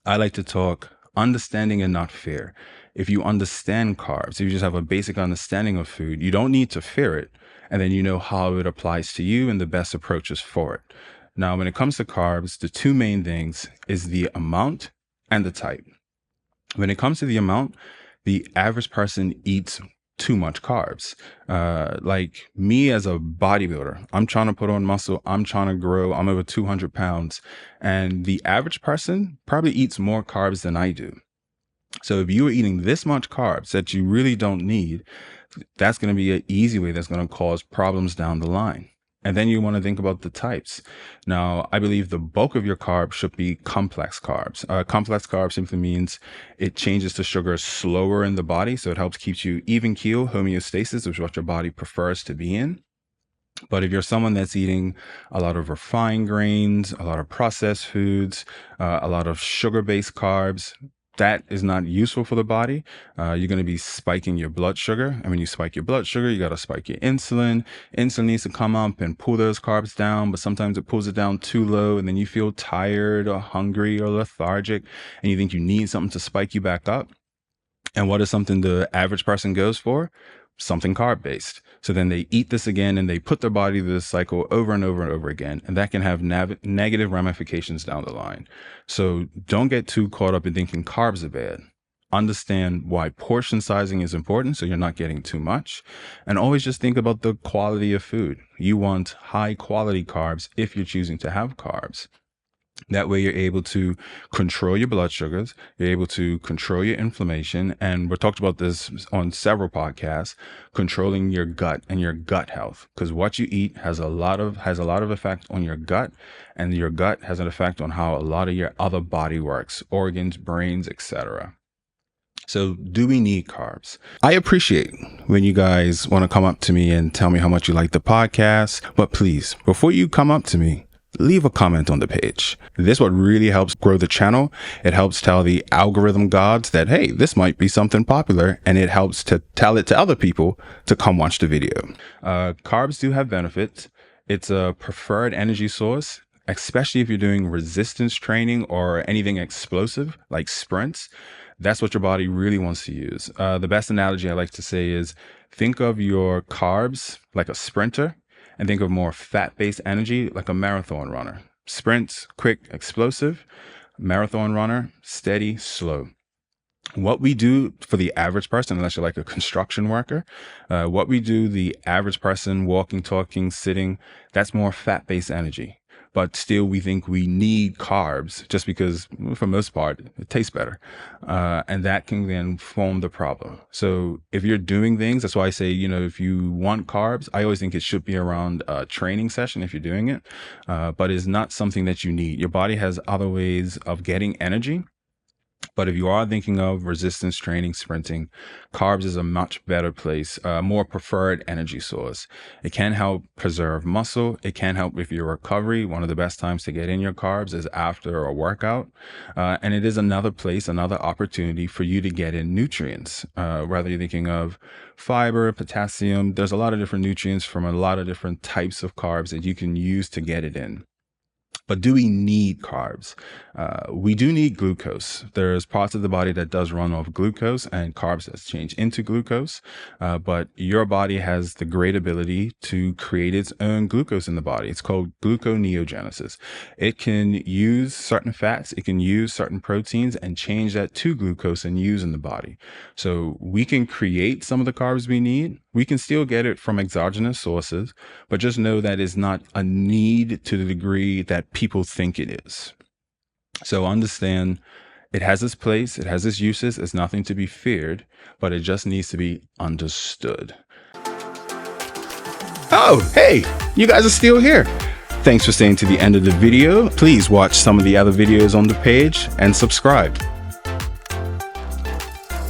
I like to talk understanding and not fear. If you understand carbs, if you just have a basic understanding of food, you don't need to fear it. And then you know how it applies to you and the best approaches for it. Now, when it comes to carbs, the two main things is the amount and the type. When it comes to the amount, the average person eats too much carbs. Like me as a bodybuilder, I'm trying to put on muscle. I'm trying to grow. I'm over 200 pounds. And the average person probably eats more carbs than I do. So if you are eating this much carbs that you really don't need, that's going to be an easy way that's going to cause problems down the line. And then you want to think about the types. Now, I believe the bulk of your carbs should be complex carbs. Complex carbs simply means it changes the sugar slower in the body. So it helps keep you even keel, homeostasis, which is what your body prefers to be in. But if you're someone that's eating a lot of refined grains, a lot of processed foods, a lot of sugar-based carbs, that is not useful for the body. You're going to be spiking your blood sugar. And when you spike your blood sugar, you got to spike your insulin. Insulin needs to come up and pull those carbs down, but sometimes it pulls it down too low. And then you feel tired or hungry or lethargic, and you think you need something to spike you back up. And what is something the average person goes for? Something carb based. So then they eat this again and they put their body through this cycle over and over and over again. And that can have negative ramifications down the line. So don't get too caught up in thinking carbs are bad. Understand why portion sizing is important so you're not getting too much. And always just think about the quality of food. You want high quality carbs if you're choosing to have carbs. That way you're able to control your blood sugars, you're able to control your inflammation, and we've talked about this on several podcasts, controlling your gut and your gut health, because what you eat has a lot of effect on your gut, and your gut has an effect on how a lot of your other body works, organs, brains, etc. So do we need carbs? I appreciate when you guys want to come up to me and tell me how much you like the podcast, but please, before you come up to me, leave a comment on the page. This what really helps grow the channel. It helps tell the algorithm gods that, hey, this might be something popular, and it helps to tell it to other people to come watch the video. Carbs do have benefits. It's a preferred energy source, especially if you're doing resistance training or anything explosive like sprints. That's what your body really wants to use. The best analogy I like to say is think of your carbs like a sprinter, and think of more fat-based energy like a marathon runner. Sprints, quick, explosive. Marathon runner, steady, slow. What we do for the average person, unless you're like a construction worker, what we do, the average person walking, talking, sitting, that's more fat-based energy. But still, we think we need carbs just because, for the most part, it tastes better. And that can then form the problem. So if you're doing things, that's why I say, if you want carbs, I always think it should be around a training session if you're doing it. But it's not something that you need. Your body has other ways of getting energy. But if you are thinking of resistance training, sprinting, carbs is a much better place, more preferred energy source. It can help preserve muscle. It can help with your recovery. One of the best times to get in your carbs is after a workout. And it is another place, another opportunity for you to get in nutrients. Whether you're thinking of fiber, potassium, there's a lot of different nutrients from a lot of different types of carbs that you can use to get it in. But do we need carbs? We do need glucose. There's parts of the body that does run off glucose, and carbs that's changed into glucose. But your body has the great ability to create its own glucose in the body. It's called gluconeogenesis. It can use certain fats, it can use certain proteins and change that to glucose and use in the body. So we can create some of the carbs we need. We can still get it from exogenous sources, but just know that it's not a need to the degree that people think it is. So understand it has its place, it has its uses, it's nothing to be feared, but it just needs to be understood. Oh, hey, you guys are still here. Thanks for staying to the end of the video. Please watch some of the other videos on the page and subscribe.